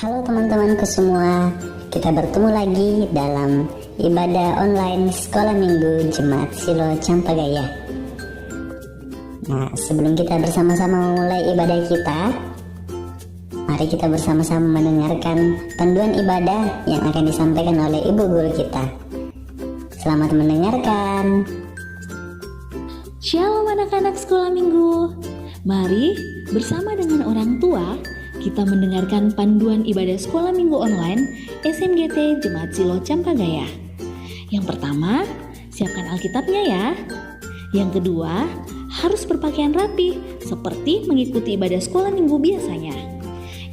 Halo teman-temanku semua, kita bertemu lagi dalam ibadah online Sekolah Minggu Jemaat Silo Campagaya. Nah, sebelum kita bersama-sama memulai ibadah kita, mari kita bersama-sama mendengarkan panduan ibadah yang akan disampaikan oleh Ibu Guru kita. Selamat mendengarkan. Shalom anak-anak sekolah minggu. Mari bersama dengan orang tua kita mendengarkan panduan ibadah sekolah minggu online SMGT Jemaat Silo Campagaya. Yang pertama, siapkan Alkitabnya ya. Yang kedua, harus berpakaian rapi seperti mengikuti ibadah sekolah minggu biasanya.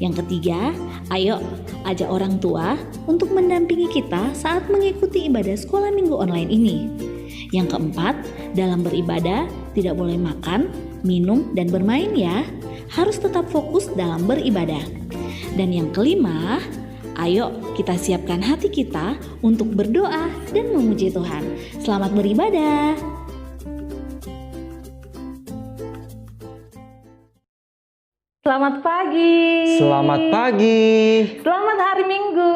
Yang ketiga, ayo ajak orang tua untuk mendampingi kita saat mengikuti ibadah sekolah minggu online ini. Yang keempat, dalam beribadah tidak boleh makan, minum, dan bermain ya. Harus tetap fokus dalam beribadah. Dan yang kelima, ayo kita siapkan hati kita untuk berdoa dan memuji Tuhan. Selamat beribadah. Selamat pagi. Selamat pagi. Selamat hari Minggu.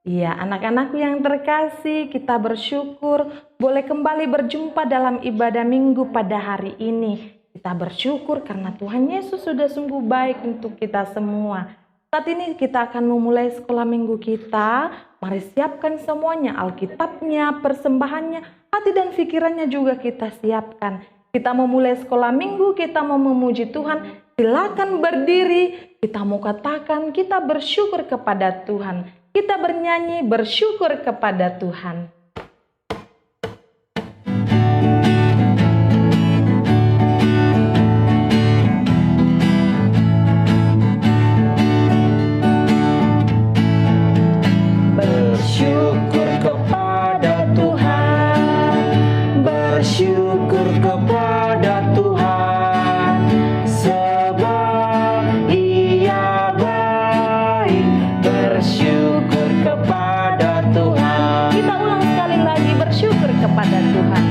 Iya, anak-anakku yang terkasih, kita bersyukur boleh kembali berjumpa dalam ibadah minggu pada hari ini. Kita bersyukur karena Tuhan Yesus sudah sungguh baik untuk kita semua. Saat ini kita akan memulai sekolah minggu kita. Mari siapkan semuanya, Alkitabnya, persembahannya, hati dan pikirannya juga kita siapkan. Kita memulai sekolah minggu, kita mau memuji Tuhan. Silakan berdiri, kita mau katakan kita bersyukur kepada Tuhan. Kita bernyanyi bersyukur kepada Tuhan. Bersyukur kepada Tuhan. Bersyukur kepada Tuhan. Sebab Ia baik. Bersyukur kepada Tuhan. Kita ulang sekali lagi bersyukur kepada Tuhan.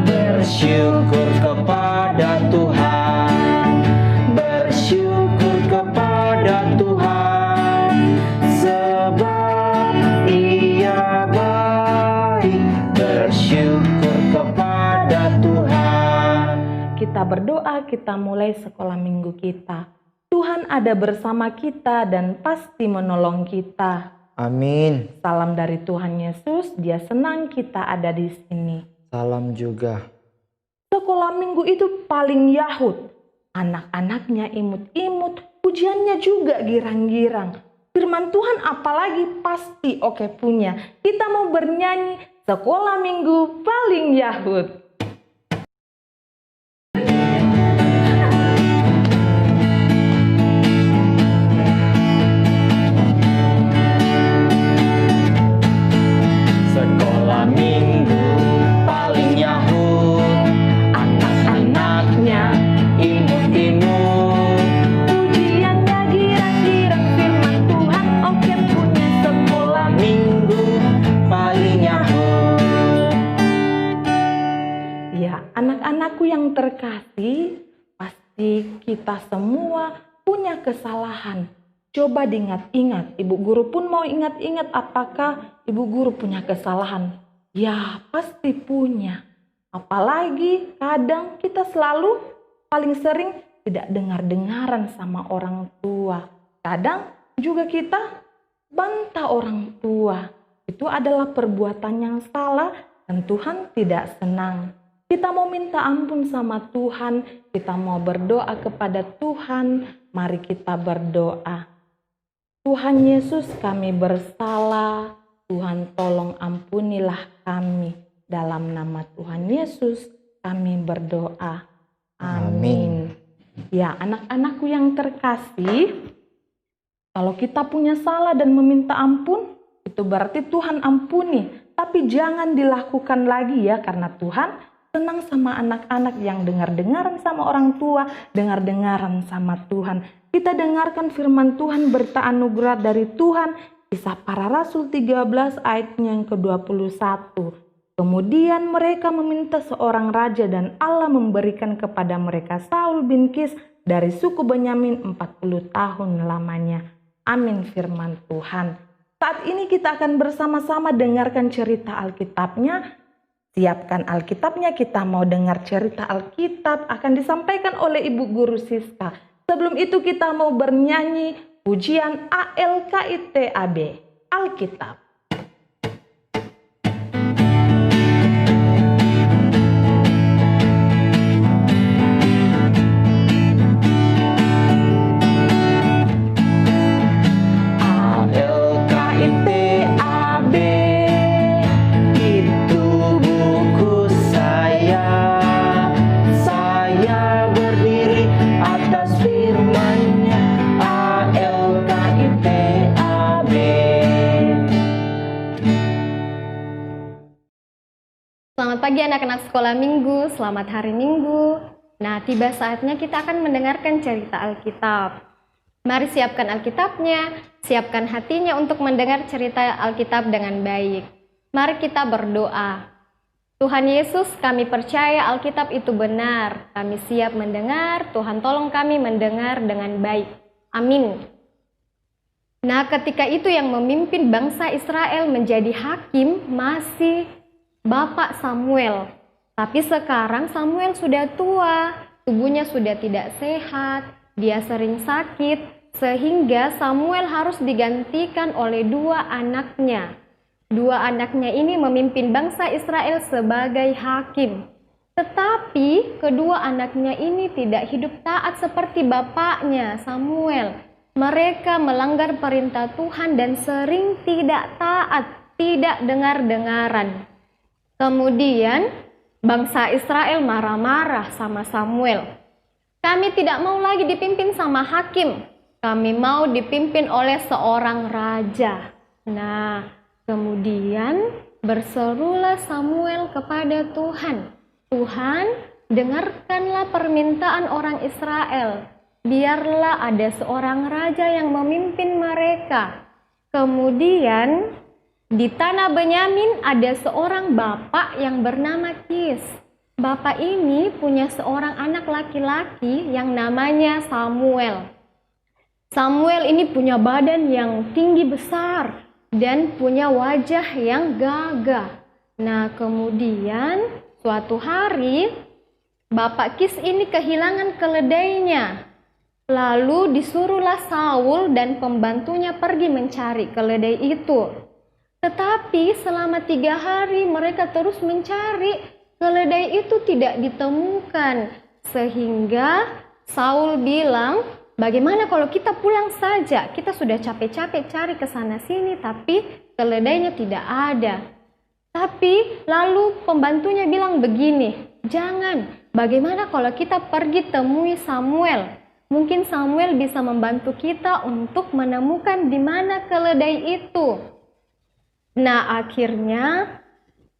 Bersyukur kepada Tuhan. Bersyukur kepada Tuhan. Sebab Ia baik. Bersyukur kepada Tuhan. Kita berdoa, kita mulai sekolah minggu kita. Tuhan ada bersama kita dan pasti menolong kita. Amin. Salam dari Tuhan Yesus, Dia senang kita ada di sini. Salam juga. Sekolah minggu itu paling Yahud. Anak-anaknya imut-imut, pujiannya juga girang-girang. Firman Tuhan apalagi pasti oke punya. Kita mau bernyanyi sekolah minggu paling Yahud. Sekolah minggu paling Yahud. Anak-anaknya imut-imut. Pujiannya girang-girang, firman Tuhan oke punya. Sekolah Minggu paling Yahud. Ya, anak-anakku yang terkasih, pasti kita semua punya kesalahan. Coba diingat-ingat, ibu guru pun mau ingat-ingat apakah ibu guru punya kesalahan. Ya, pasti punya. Apalagi kadang kita selalu paling sering tidak dengar-dengaran sama orang tua. Kadang juga kita bantah orang tua. Itu adalah perbuatan yang salah dan Tuhan tidak senang. Kita mau minta ampun sama Tuhan, kita mau berdoa kepada Tuhan, mari kita berdoa. Tuhan Yesus, kami bersalah, Tuhan tolong ampunilah kami. Dalam nama Tuhan Yesus kami berdoa. Amin. Ya, anak-anakku yang terkasih, kalau kita punya salah dan meminta ampun, itu berarti Tuhan ampuni. Tapi jangan dilakukan lagi ya, karena Tuhan senang sama anak-anak yang dengar-dengaran sama orang tua, dengar-dengaran sama Tuhan. Kita dengarkan firman Tuhan, berita anugerah dari Tuhan, Kisah Para Rasul 13 ayatnya yang ke-21. Kemudian mereka meminta seorang raja dan Allah memberikan kepada mereka Saul bin Kis dari suku Benyamin 40 tahun lamanya. Amin firman Tuhan. Saat ini kita akan bersama-sama dengarkan cerita Alkitabnya. Siapkan Alkitabnya, kita mau dengar cerita Alkitab akan disampaikan oleh Ibu Guru Siska. Sebelum itu kita mau bernyanyi pujian ALKITAB, Alkitab. ALKITAB itu buku saya berdiri atas firman-Nya. ALKITAB. Selamat pagi anak-anak sekolah minggu, selamat hari minggu. Nah, tiba saatnya kita akan mendengarkan cerita Alkitab. Mari siapkan Alkitabnya, siapkan hatinya untuk mendengar cerita Alkitab dengan baik. Mari kita berdoa. Tuhan Yesus, kami percaya Alkitab itu benar. Kami siap mendengar, Tuhan tolong kami mendengar dengan baik. Amin. Nah, ketika itu yang memimpin bangsa Israel menjadi hakim masih Bapak Samuel. Tapi sekarang Samuel sudah tua, tubuhnya sudah tidak sehat, dia sering sakit, sehingga Samuel harus digantikan oleh dua anaknya. Dua anaknya ini memimpin bangsa Israel sebagai hakim. Tetapi kedua anaknya ini tidak hidup taat seperti bapaknya Samuel. Mereka melanggar perintah Tuhan dan sering tidak taat, tidak dengar-dengaran. Kemudian bangsa Israel marah-marah sama Samuel. Kami tidak mau lagi dipimpin sama hakim. Kami mau dipimpin oleh seorang raja. Nah, kemudian berserulah Samuel kepada Tuhan. Tuhan, dengarkanlah permintaan orang Israel. Biarlah ada seorang raja yang memimpin mereka. Kemudian di tanah Benyamin ada seorang bapak yang bernama Kis. Bapak ini punya seorang anak laki-laki yang namanya Samuel. Samuel ini punya badan yang tinggi besar dan punya wajah yang gagah. Nah, kemudian suatu hari Bapak Kis ini kehilangan keledainya. Lalu disuruhlah Saul dan pembantunya pergi mencari keledai itu. Tetapi selama 3 hari mereka terus mencari, keledai itu tidak ditemukan. Sehingga Saul bilang, bagaimana kalau kita pulang saja? Kita sudah capek-capek cari ke sana sini, tapi keledainya tidak ada. Tapi lalu pembantunya bilang begini, jangan, bagaimana kalau kita pergi temui Samuel? Mungkin Samuel bisa membantu kita untuk menemukan di mana keledai itu. Nah, akhirnya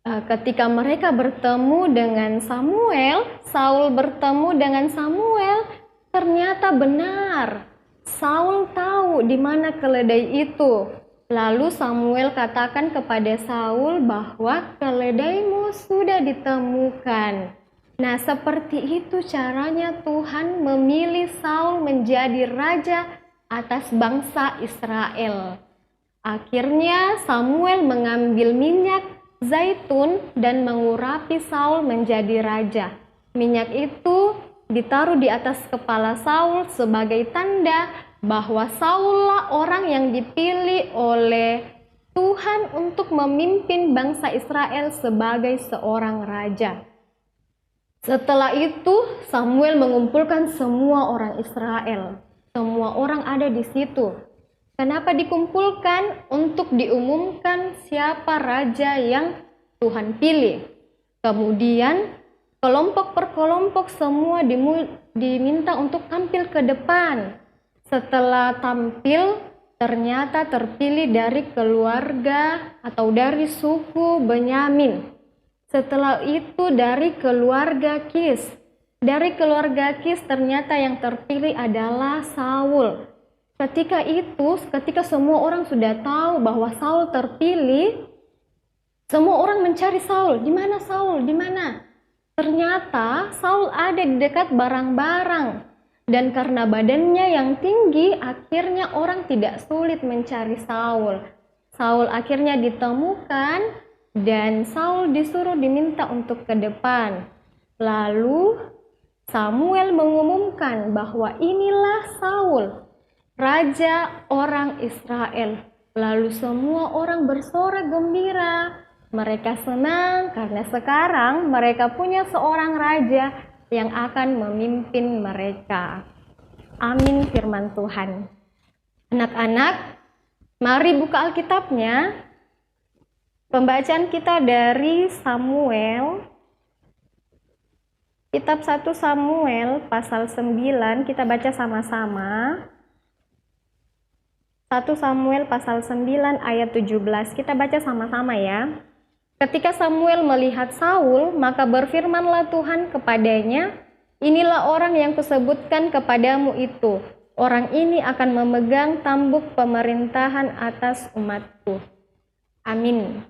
ketika mereka bertemu dengan Samuel, Saul bertemu dengan Samuel, ternyata benar. Saul tahu di mana keledai itu. Lalu Samuel katakan kepada Saul bahwa keledaimu sudah ditemukan. Nah, seperti itu caranya Tuhan memilih Saul menjadi raja atas bangsa Israel. Akhirnya Samuel mengambil minyak zaitun dan mengurapi Saul menjadi raja. Minyak itu ditaruh di atas kepala Saul sebagai tanda bahwa Saullah orang yang dipilih oleh Tuhan untuk memimpin bangsa Israel sebagai seorang raja. Setelah itu Samuel mengumpulkan semua orang Israel. Semua orang ada di situ. Kenapa dikumpulkan? Untuk diumumkan siapa raja yang Tuhan pilih. Kemudian kelompok per kelompok semua diminta untuk tampil ke depan. Setelah tampil, ternyata terpilih dari keluarga atau dari suku Benyamin. Setelah itu dari keluarga Kis. Dari keluarga Kis ternyata yang terpilih adalah Saul. Ketika semua orang sudah tahu bahwa Saul terpilih, Semua orang mencari Saul. Di mana Saul? Di mana? Ternyata Saul ada di dekat barang-barang. Dan karena badannya yang tinggi, akhirnya orang tidak sulit mencari Saul. Saul akhirnya ditemukan dan Saul disuruh diminta untuk ke depan. Lalu Samuel mengumumkan bahwa inilah Saul, raja orang Israel. Lalu semua orang bersorak gembira. Mereka senang karena sekarang mereka punya seorang raja yang akan memimpin mereka. Amin firman Tuhan. Anak-anak, mari buka Alkitabnya. Pembacaan kita dari Samuel. Kitab 1 Samuel pasal 9, kita baca sama-sama. 1 Samuel pasal 9 ayat 17, kita baca sama-sama ya. Ketika Samuel melihat Saul, maka berfirmanlah Tuhan kepadanya, inilah orang yang kusebutkan kepadamu itu. Orang ini akan memegang tambuk pemerintahan atas umatku. Amin.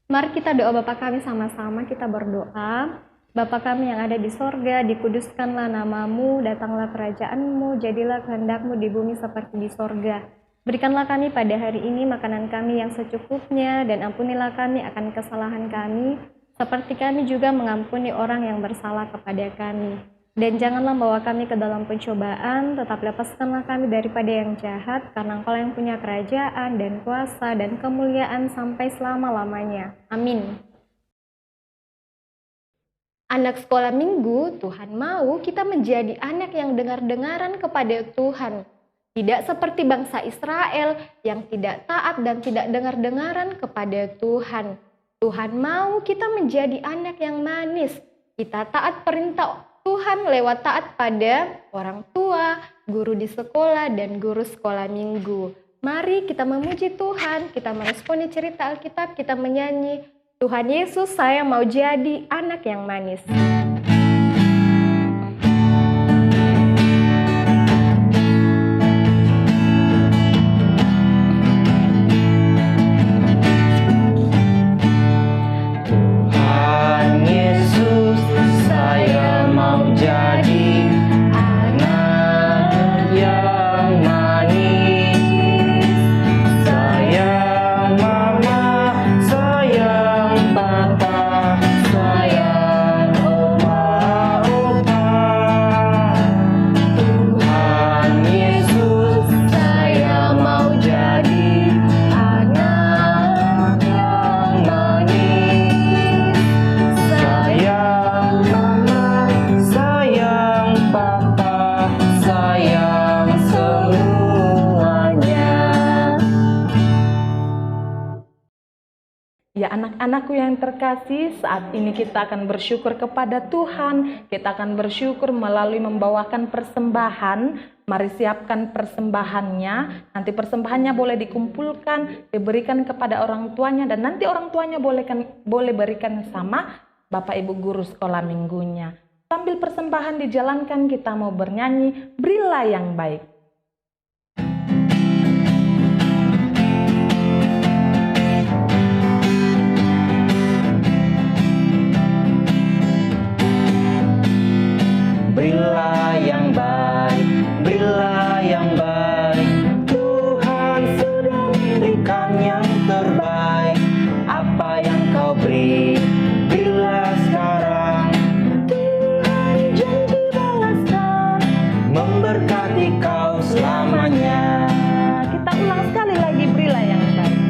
Mari kita doa Bapa kami sama-sama, kita berdoa. Bapa kami yang ada di sorga, dikuduskanlah namamu, datanglah kerajaanmu, jadilah kehendakmu di bumi seperti di sorga. Berikanlah kami pada hari ini makanan kami yang secukupnya, dan ampunilah kami akan kesalahan kami, seperti kami juga mengampuni orang yang bersalah kepada kami. Dan janganlah membawa kami ke dalam pencobaan, tetapi lepaskanlah kami daripada yang jahat, karena Engkau yang punya kerajaan dan kuasa dan kemuliaan sampai selama-lamanya. Amin. Anak sekolah minggu, Tuhan mau kita menjadi anak yang dengar-dengaran kepada Tuhan. Tidak seperti bangsa Israel yang tidak taat dan tidak dengar-dengaran kepada Tuhan. Tuhan mau kita menjadi anak yang manis. Kita taat perintah Tuhan lewat taat pada orang tua, guru di sekolah, dan guru sekolah minggu. Mari kita memuji Tuhan, kita meresponi cerita Alkitab, kita menyanyi, Tuhan Yesus, saya mau jadi anak yang manis. Ya anak-anakku yang terkasih, saat ini kita akan bersyukur kepada Tuhan. Kita akan bersyukur melalui membawakan persembahan. Mari siapkan persembahannya. Nanti persembahannya boleh dikumpulkan, diberikan kepada orang tuanya, dan nanti orang tuanya boleh berikan sama Bapak Ibu guru sekolah minggunya. Sambil persembahan dijalankan, kita mau bernyanyi Berilah yang Baik. Berilah yang baik, berilah yang baik. Tuhan sudah memberikan yang terbaik. Apa yang kau beri, berilah sekarang. Tuhan janji balaskan, memberkati kau selamanya. Kita ulang sekali lagi, berilah yang baik.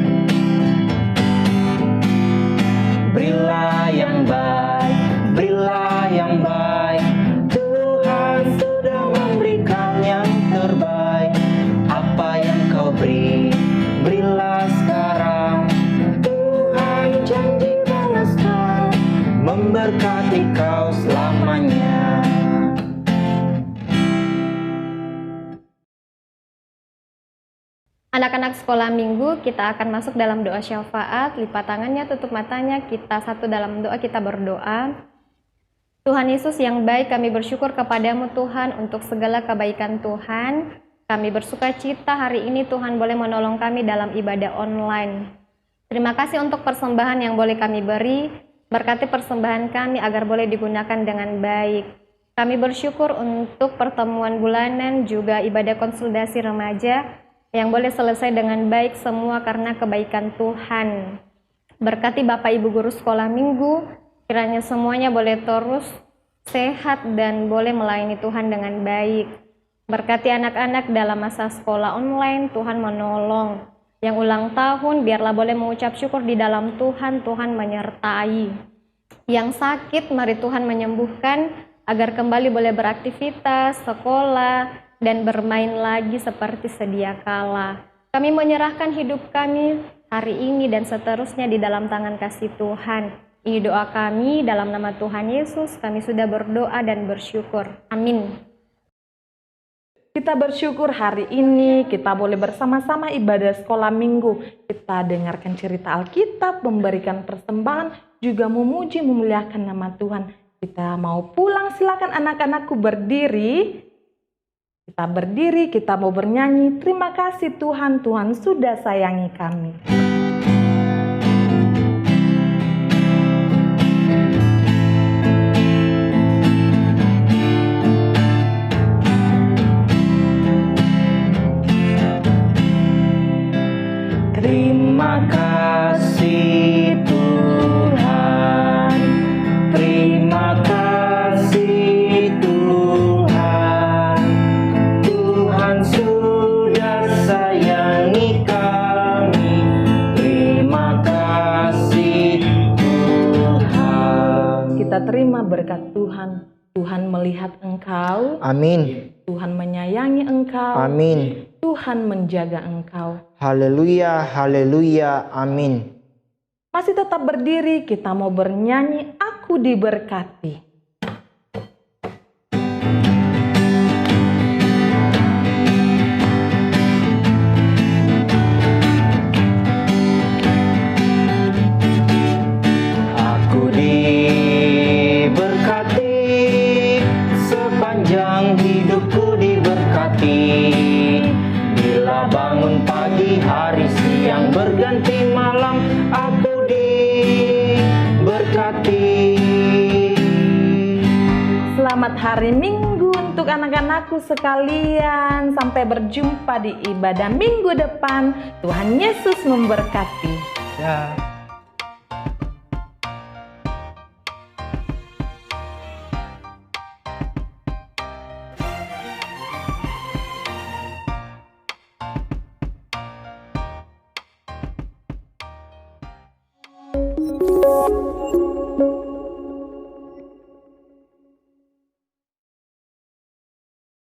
Berilah yang baik, berilah yang baik. Berilah sekarang, Tuhan janji balaskan, memberkati kau selamanya. Anak-anak sekolah minggu, kita akan masuk dalam doa syafaat. Lipat tangannya, tutup matanya, kita satu dalam doa, kita berdoa. Tuhan Yesus yang baik, kami bersyukur kepadamu Tuhan untuk segala kebaikan Tuhan. Kami bersuka cita hari ini Tuhan boleh menolong kami dalam ibadah online. Terima kasih untuk persembahan yang boleh kami beri. Berkati persembahan kami agar boleh digunakan dengan baik. Kami bersyukur untuk pertemuan bulanan juga ibadah konsultasi remaja yang boleh selesai dengan baik semua karena kebaikan Tuhan. Berkati Bapak Ibu Guru Sekolah Minggu, kiranya semuanya boleh terus sehat dan boleh melayani Tuhan dengan baik. Berkati anak-anak dalam masa sekolah online, Tuhan menolong. Yang ulang tahun, biarlah boleh mengucap syukur di dalam Tuhan, Tuhan menyertai. Yang sakit, mari Tuhan menyembuhkan, agar kembali boleh beraktivitas, sekolah, dan bermain lagi seperti sedia kala. Kami menyerahkan hidup kami hari ini dan seterusnya di dalam tangan kasih Tuhan. Ini doa kami dalam nama Tuhan Yesus, kami sudah berdoa dan bersyukur. Amin. Kita bersyukur hari ini kita boleh bersama-sama ibadah sekolah minggu. Kita dengarkan cerita Alkitab, memberikan persembahan, juga memuji memuliakan nama Tuhan. Kita mau pulang, silakan anak-anakku berdiri. Kita berdiri, kita mau bernyanyi. Terima kasih Tuhan, Tuhan sudah sayangi kami. Terima kasih Tuhan, terima kasih Tuhan, Tuhan sudah sayangi kami. Terima kasih Tuhan. Kita terima berkat Tuhan. Tuhan melihat engkau, Amin, Tuhan menyayangi engkau, amin, Tuhan menjaga engkau. haleluya, haleluya, amin. Masih tetap berdiri, kita mau bernyanyi, Aku Diberkati. Aku diberkati, sepanjang hidupku diberkati. Bila bangun pagi, hari siang berganti malam, aku diberkati. Selamat hari Minggu untuk anak-anakku sekalian. Sampai berjumpa di ibadah minggu depan. Tuhan Yesus memberkati. Ya.